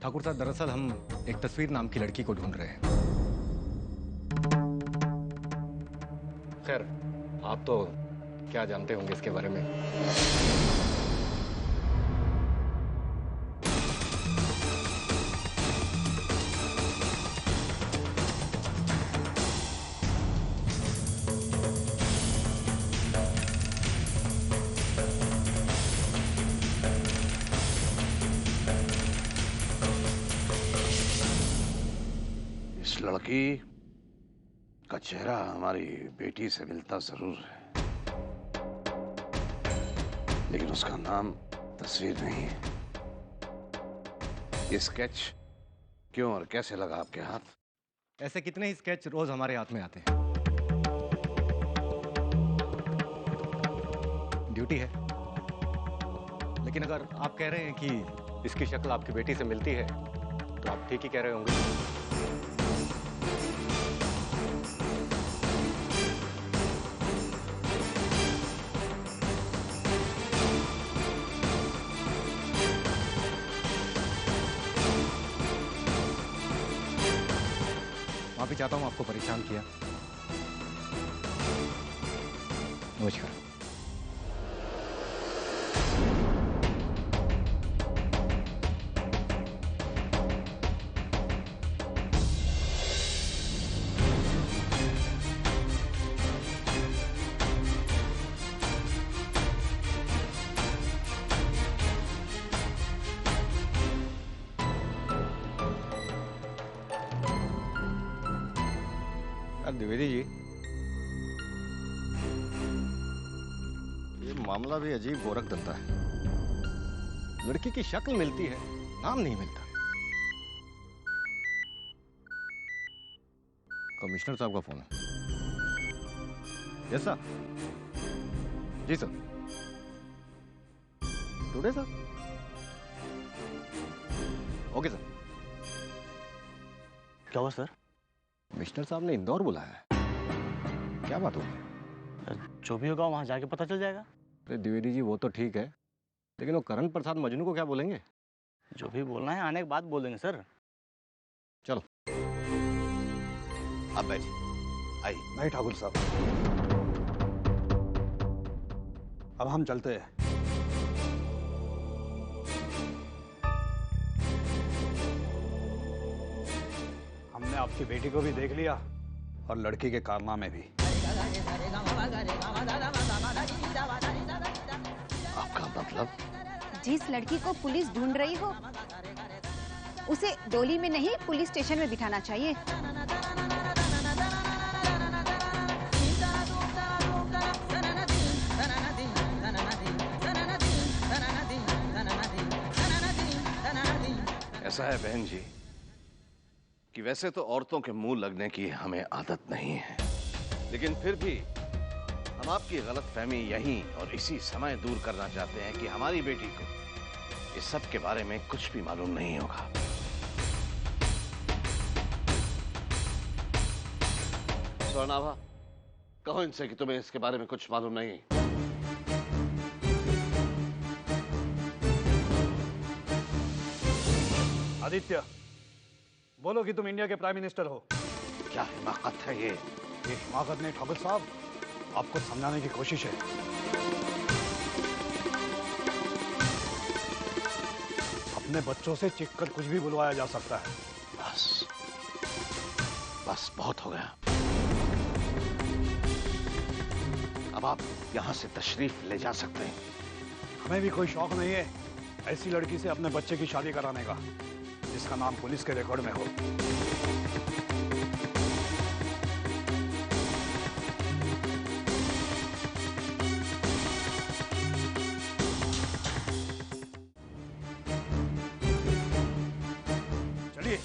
ठाकुर साहब, दरअसल हम एक तस्वीर नाम की लड़की को ढूंढ रहे हैं। खैर, आप तो क्या जानते होंगे इसके बारे में। इस लड़की का चेहरा हमारी बेटी से मिलता जरूर है, लेकिन उसका नाम तस्वीर नहीं है। ये स्केच क्यों और कैसे लगा आपके हाथ? ऐसे कितने ही स्केच रोज हमारे हाथ में आते हैं। ड्यूटी है। लेकिन अगर आप कह रहे हैं कि इसकी शक्ल आपकी बेटी से मिलती है, तो आप ठीक ही कह रहे होंगे। माफी चाहता हूं आपको परेशान किया। नमस्कार। द्विवेदी जी, ये मामला भी अजीब गोरख धंधा है। लड़की की शक्ल मिलती है, नाम नहीं मिलता। कमिश्नर साहब का फोन है। Yes sir. जी sir. Today sir. Okay sir. क्या हुआ सर? कमिश्नर साहब ने इंदौर बुलाया है। क्या बात होगी? जो भी होगा वहां जाके पता चल जाएगा। अरे द्विवेदी जी, वो तो ठीक है, लेकिन वो करण प्रसाद मजनू को क्या बोलेंगे? जो भी बोलना है आने के बाद बोल देंगे सर। चलो आप बैठिए। आइए। नहीं ठाकुर साहब, अब हम चलते हैं। हमने आपकी बेटी को भी देख लिया और लड़की के कारनामे भी। आपका मतलब? जिस लड़की को पुलिस ढूंढ रही हो, उसे डोली में नहीं पुलिस स्टेशन में बिठाना चाहिए। ऐसा है बहन जी कि वैसे तो औरतों के मुंह लगने की हमें आदत नहीं है, लेकिन फिर भी हम आपकी गलतफहमी यहीं और इसी समय दूर करना चाहते हैं कि हमारी बेटी को इस सब के बारे में कुछ भी मालूम नहीं होगा। स्वर्णाभा, कहो इनसे कि तुम्हें इसके बारे में कुछ मालूम नहीं। आदित्य, बोलो कि तुम इंडिया के प्राइम मिनिस्टर हो। क्या हिमाकत है ये हिमाकत नहीं ठाकुर साहब, आपको समझाने की कोशिश है। अपने बच्चों से चिख कर कुछ भी बुलवाया जा सकता है। बस बस बहुत हो गया। अब आप यहां से तशरीफ ले जा सकते हैं। हमें भी कोई शौक नहीं है ऐसी लड़की से अपने बच्चे की शादी कराने का जिसका नाम पुलिस के रिकॉर्ड में हो। चलिए।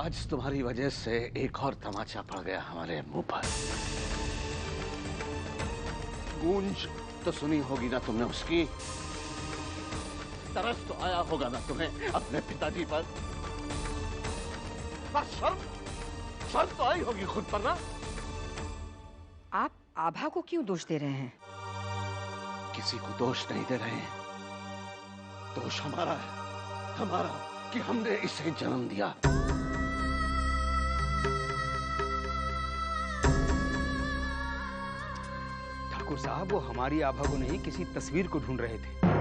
आज तुम्हारी वजह से एक और तमाचा पड़ गया हमारे मुंह पर। गूंज तो सुनी होगी ना तुमने उसकी? तरस तो आया होगा ना तुम्हें अपने पिताजी पर? बस शर्म तो आई होगी खुद पर ना? आप आभा को क्यों दोष दे रहे हैं? किसी को दोष नहीं दे रहे हैं। दोष हमारा है, हमारा, कि हमने इसे जन्म दिया। ठाकुर साहब, वो हमारी आभा को नहीं, किसी तस्वीर को ढूंढ रहे थे।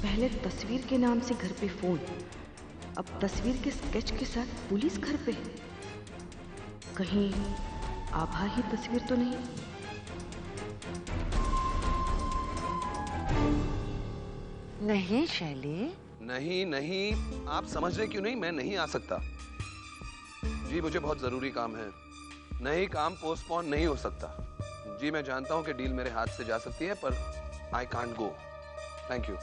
पहले तस्वीर के नाम से घर पे फोन, अब तस्वीर के स्केच के साथ पुलिस घर पे। कहीं आभा ही तस्वीर तो नहीं? नहीं शैली। नहीं नहीं, आप समझ रहे क्यों नहीं? मैं नहीं आ सकता जी, मुझे बहुत जरूरी काम है। नहीं, काम पोस्टपोन नहीं हो सकता जी। मैं जानता हूं कि डील मेरे हाथ से जा सकती है, पर I can't go. Thank you.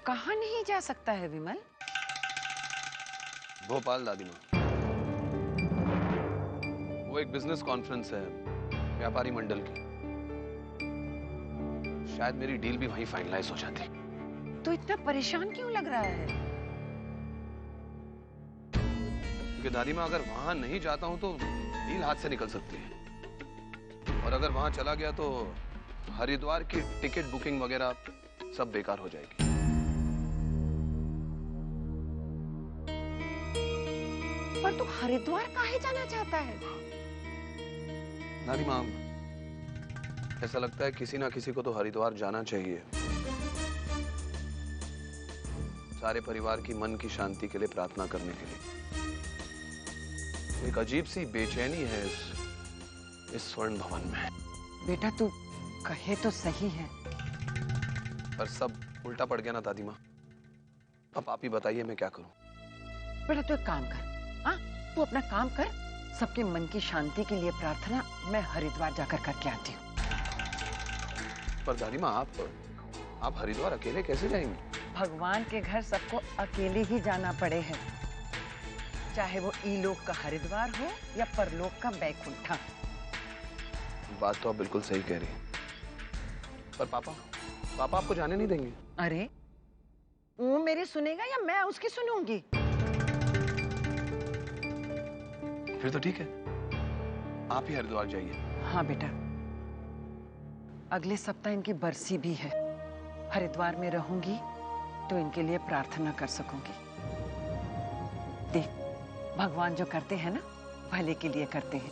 कहाँ नहीं जा सकता है विमल? भोपाल दादी माँ, वो एक बिजनेस कॉन्फ्रेंस है व्यापारी मंडल की। शायद मेरी डील भी वहीं फाइनलाइज हो जाती। तो इतना परेशान क्यों लग रहा है? क्योंकि दादी माँ, अगर वहां नहीं जाता हूं तो डील हाथ से निकल सकती है, और अगर वहां चला गया तो हरिद्वार की टिकट बुकिंग वगैरह सब बेकार हो जाएगी। पर तू हरिद्वार काहे जाना चाहता है? दादी माँ, ऐसा लगता है किसी ना किसी को तो हरिद्वार जाना चाहिए। सारे परिवार की मन की शांति के लिए प्रार्थना करने के लिए। एक अजीब सी बेचैनी है इस स्वर्ण भवन में। बेटा तू कहे तो सही है, पर सब उल्टा पड़ गया ना दादी माँ। अब आप ही बताइए मैं क्या करूं? बेटा तू एक काम कर, हाँ तू अपना काम कर। सबके मन की शांति के लिए प्रार्थना मैं हरिद्वार जाकर करके आती हूँ। पर दादी माँ, आप हरिद्वार अकेले कैसे जाएंगी? भगवान के घर सबको अकेले ही जाना पड़े है, चाहे वो इलोक का हरिद्वार हो या परलोक का बैकुंठा। बात तो आप बिल्कुल सही कह रही हैं, पर पापा आपको जाने नहीं देंगे? अरे वो मेरी सुनेगा या मैं उसकी सुनूंगी? फिर तो ठीक है, आप ही हरिद्वार जाइए। हाँ बेटा, अगले सप्ताह इनकी बरसी भी है। हरिद्वार में रहूंगी तो इनके लिए प्रार्थना कर सकूंगी। देख, भगवान जो करते हैं ना, भले के लिए करते हैं।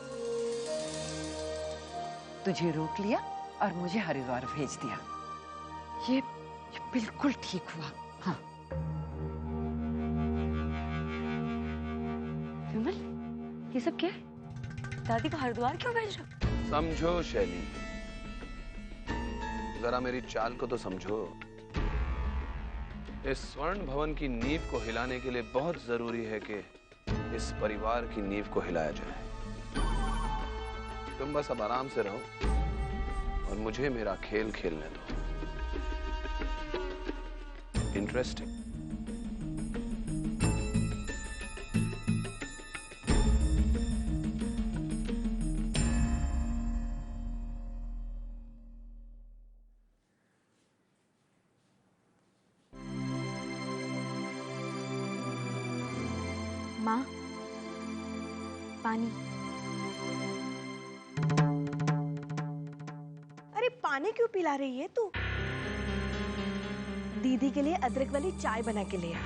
तुझे रोक लिया और मुझे हरिद्वार भेज दिया, ये बिल्कुल ठीक हुआ। हाँ विमल, ये सब क्या है? दादी को हरिद्वार क्यों भेज रहे हो? समझो शैली, जरा मेरी चाल को तो समझो। इस स्वर्ण भवन की नींव को हिलाने के लिए बहुत जरूरी है कि इस परिवार की नींव को हिलाया जाए। तुम बस अब आराम से रहो और मुझे मेरा खेल खेलने दो। इंटरेस्टिंग। माँ, पानी। अरे पानी क्यों पिला रही है तू? दीदी के लिए अदरक वाली चाय बना के ले आ।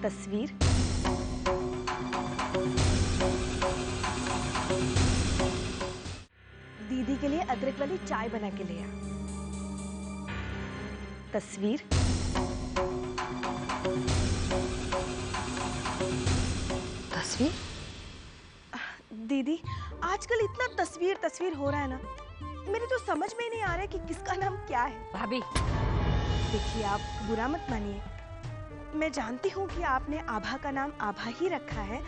तस्वीर। दीदी के लिए अदरक वाली चाय बना के ले आ। तस्वीर। तस्वीर? दीदी, आजकल इतना तस्वीर हो रहा है ना, मेरे तो समझ में ही नहीं आ रहा है कि किसका नाम क्या है। भाभी, देखिए, आप बुरा मत मानिए। मैं जानती हूँ कि आपने आभा का नाम आभा ही रखा है,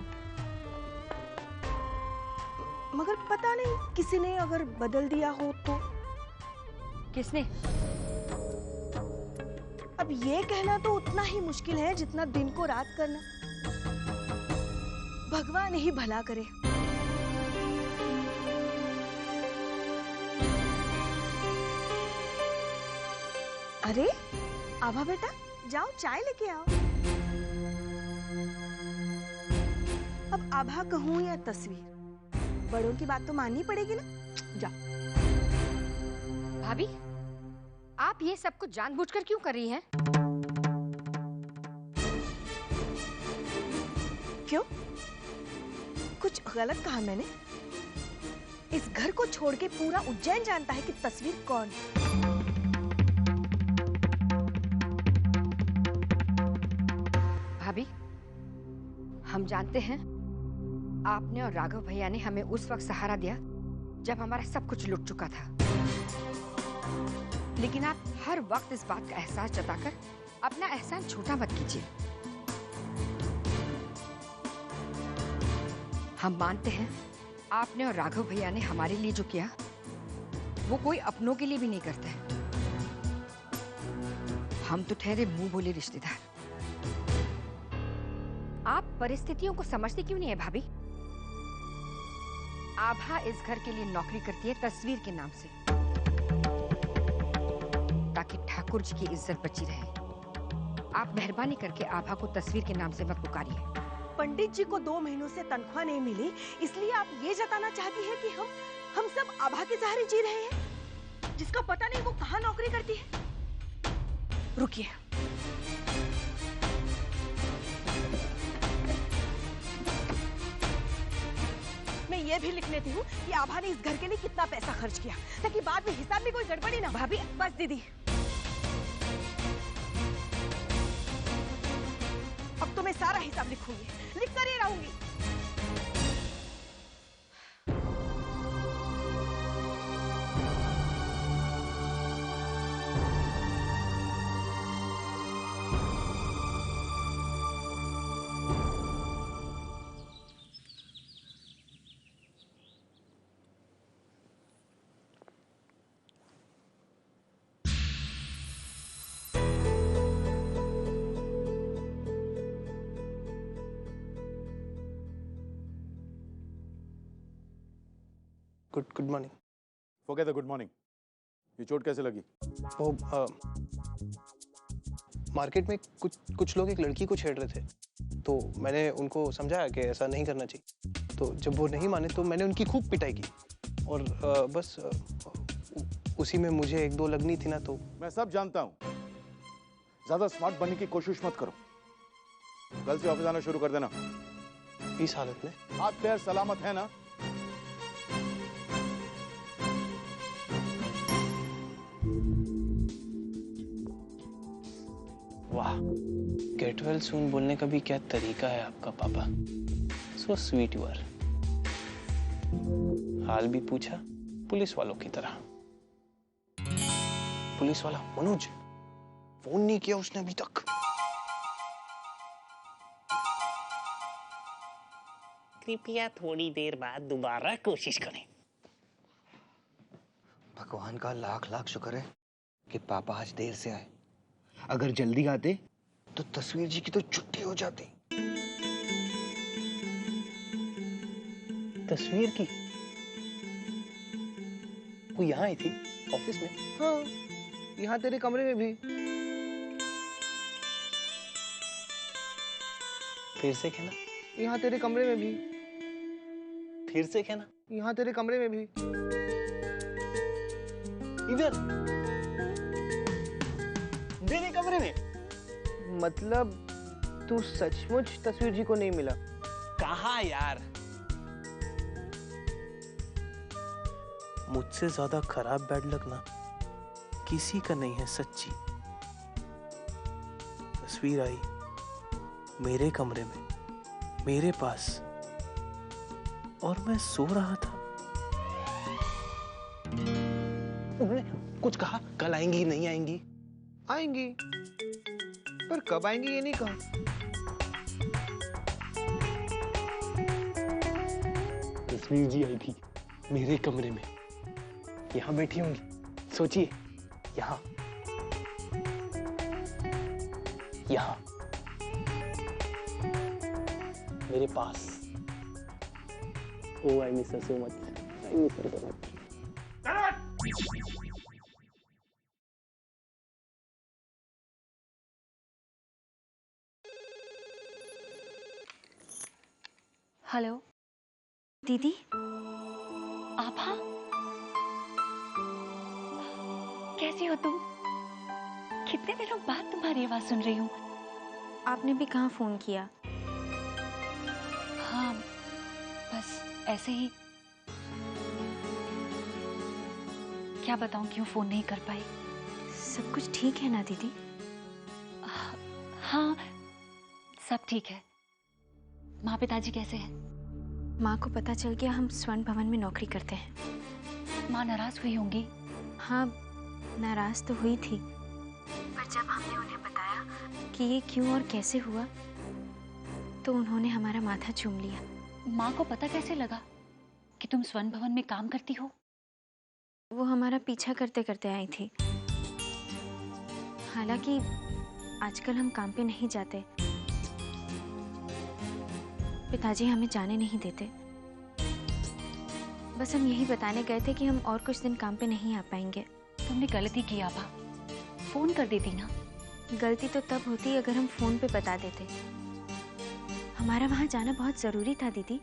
मगर पता नहीं किसी ने अगर बदल दिया हो तो। किसने? अब ये कहना तो उतना ही मुश्किल है जितना दिन को रात करना। भगवान ही भला करे। अरे आभा बेटा, जाओ चाय लेके आओ। अब आभा कहूँ या तस्वीर, बड़ों की बात तो माननी पड़ेगी ना। जाओ। भाभी, आप ये सब कुछ जानबूझकर क्यों कर रही हैं? क्यों? कुछ गलत कहा मैंने? इस घर को छोड़ के पूरा उज्जैन जानता है कि तस्वीर कौन है। भाभी, हम जानते हैं आपने और राघव भैया ने हमें उस वक्त सहारा दिया जब हमारा सब कुछ लुट चुका था, लेकिन आप हर वक्त इस बात का एहसास जताकर अपना एहसान छोटा मत कीजिए। हम मानते हैं आपने और राघव भैया ने हमारे लिए जो किया वो कोई अपनों के लिए भी नहीं करता है। हम तो ठहरे मुंह बोले रिश्तेदार। आप परिस्थितियों को समझते क्यों नहीं है भाभी? आभा इस घर के लिए नौकरी करती है तस्वीर के नाम से, ताकि ठाकुर जी की इज्जत बची रहे। आप मेहरबानी करके आभा को तस्वीर के नाम से मत पुकारिए। पंडित जी को 2 महीनों से तनख्वाह नहीं मिली, इसलिए आप ये जताना चाहती हैं कि हम सब आभा के सहारे जी रहे हैं, जिसका पता नहीं वो कहाँ नौकरी करती है। रुकिए, मैं ये भी लिख लेती हूँ कि आभा ने इस घर के लिए कितना पैसा खर्च किया, ताकि बाद में हिसाब में कोई गड़बड़ी ना। भाभी बस दीदी, अब तो मैं सारा हिसाब लिखूंगी, लिख कर ही रहूंगी। Good morning. Forget the good morning. ये चोट कैसे लगी? वो मार्केट में कुछ लोग एक लड़की को छेड़ रहे थे, तो मैंने उनको समझाया कि ऐसा नहीं करना चाहिए। तो जब वो नहीं माने तो मैंने उनकी खूब पिटाई की, और बस उसी में मुझे 1-2 लगनी थी ना, तो। मैं सब जानता हूँ, ज्यादा स्मार्ट बनने की कोशिश मत करो। कल से ऑफिस आना शुरू कर देना। इस हालत में हाथ पैर सलामत है ना? वाह, गेट वेल सून बोलने का भी क्या तरीका है आपका पापा। So sweet you are. हाल भी पूछा पुलिस वालों की तरह। पुलिस वाला मनोज, फोन नहीं किया उसने अभी तक। कृपया थोड़ी देर बाद दोबारा कोशिश करें। भगवान का लाख लाख शुक्र है कि पापा आज देर से आए। अगर जल्दी आते तो तस्वीर जी की तो छुट्टी हो जाती। तस्वीर की? वो यहाँ आई थी ऑफिस में? हाँ, यहाँ तेरे कमरे में भी। फिर से कहना। यहाँ तेरे कमरे में भी। फिर से कहना। यहाँ तेरे कमरे में भी। इधर मेरे कमरे में? मतलब तू सचमुच तस्वीर जी को नहीं मिला? कहाँ यार? मुझसे ज्यादा खराब बैड लक ना किसी का नहीं है सच्ची। तस्वीर आई मेरे कमरे में, मेरे पास, और मैं सो रहा था। उन्होंने कुछ कहा कल आएंगी नहीं आएंगी? आएंगी, पर कब आएंगी ये नहीं कहा। तस्वीर जी आई थी मेरे कमरे में, यहाँ बैठी होंगी, सोचिए, यहाँ यहाँ मेरे पास। Oh, I miss her so much. I miss her so much. Hello दीदी। आभा, कैसी हो तुम? कितने दिनों बाद तुम्हारी आवाज सुन रही हूँ। आपने भी कहाँ फोन किया? हाँ, बस ऐसे ही। क्या बताऊं क्यों फोन नहीं कर पाई। सब कुछ ठीक है ना दीदी? हाँ, सब ठीक है। माँ पिताजी कैसे हैं? माँ को पता चल गया हम स्वर्ण भवन में नौकरी करते हैं। माँ नाराज हुई होंगी। हाँ, नाराज तो हुई थी, पर जब हमने उन्हें बताया कि ये क्यों और कैसे हुआ, तो उन्होंने हमारा माथा चूम लिया। माँ को पता कैसे लगा कि तुम स्वर्ण भवन में काम करती हो? वो हमारा पीछा करते करते आई थी। हालांकि आजकल हम काम पे नहीं जाते, पिताजी हमें जाने नहीं देते। बस हम यही बताने गए थे कि हम और कुछ दिन काम पे नहीं आ पाएंगे। तुमने गलती की आभा, फोन कर देती ना। गलती तो तब होती अगर हम फोन पे बता देते। हमारा वहां जाना बहुत जरूरी था दीदी,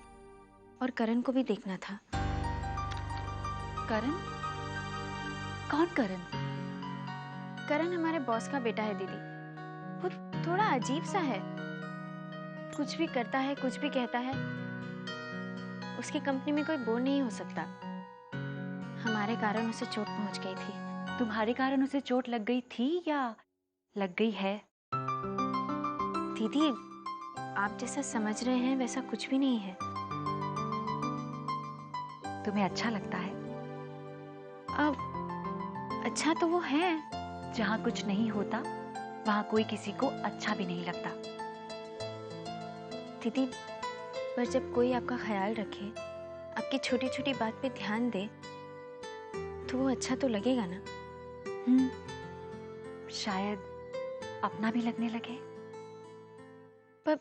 और करण को भी देखना था। करण? कौन करण? करण हमारे बॉस का बेटा है दीदी। वो थोड़ा अजीब सा है, कुछ भी करता है, कुछ भी कहता है। उसकी कंपनी में कोई बोर नहीं हो सकता। हमारे कारण उसे चोट पहुंच गई थी। तुम्हारे कारण उसे चोट लग गई थी या लग गई है? दीदी, आप जैसा समझ रहे हैं वैसा कुछ भी नहीं है। तुम्हें अच्छा लगता है? अब अच्छा तो वो है। जहाँ कुछ नहीं होता वहाँ कोई किसी को अच्छा भी नहीं लगता। दीदी, पर जब कोई आपका ख्याल रखे, आपकी छोटी छोटी बात पे ध्यान दे, तो वो अच्छा तो लगेगा ना। शायद अपना भी लगने लगे। पर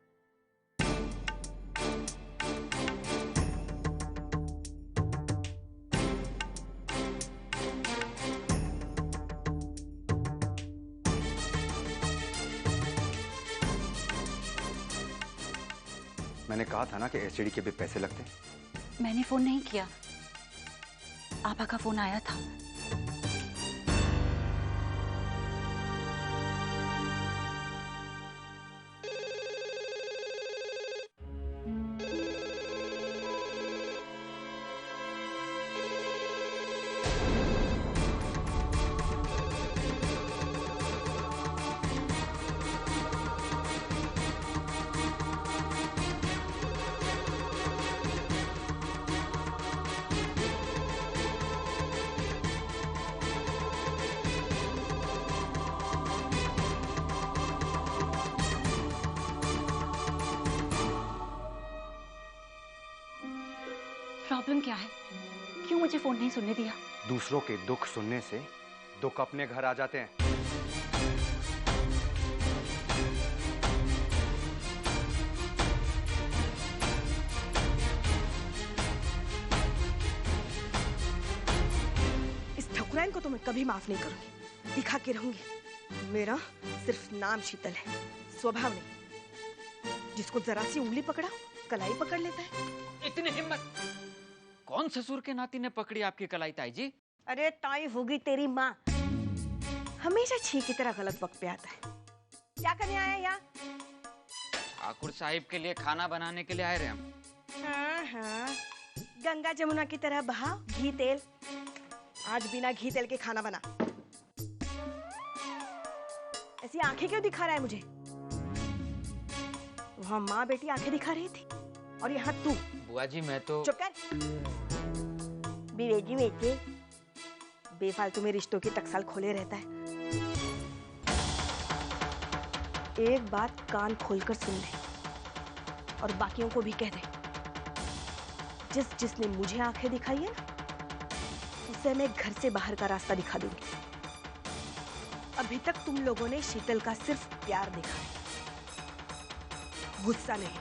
मैंने कहा था ना कि एसटीडी के भी पैसे लगते हैं। मैंने फोन नहीं किया, आभा का फोन आया था। प्रॉब्लम क्या है? क्यों मुझे फोन नहीं सुनने दिया? दूसरों के दुख सुनने से दुख अपने घर आ जाते हैं। इस ठकुराइन को तो मैं कभी माफ नहीं करूंगी। दिखा के रहूंगी। मेरा सिर्फ नाम शीतल है, स्वभाव नहीं। जिसको जरा सी उंगली पकड़ा कलाई पकड़ लेता है। इतनी हिम्मत कौन ससुर के नाती ने पकड़ी आपकी कलाई ताई जी? अरे ताई होगी तेरी माँ। हमेशा छी की तरह गलत वक्त पे आता है। क्या करने आया यहाँ? ठाकुर साहिब के लिए खाना बनाने के लिए आए रहे हम। हाँ हाँ, गंगा जमुना की तरह बहा घी तेल। आज बिना घी तेल के खाना बना। ऐसी आंखें क्यों दिखा रहा है मुझे? वहाँ माँ बेटी आंखें दिखा रही थी, और यहाँ तू। बुआ जी मैं तो। चुप कर। बेटी बेटे बेफालतू में रिश्तों की टकसाल खोले रहता है। एक बात कान खोलकर सुन ले और बाकियों को भी कह दे, जिसने मुझे आंखें दिखाई है ना, उसे मैं घर से बाहर का रास्ता दिखा दूंगी। अभी तक तुम लोगों ने शीतल का सिर्फ प्यार देखा है, गुस्सा नहीं।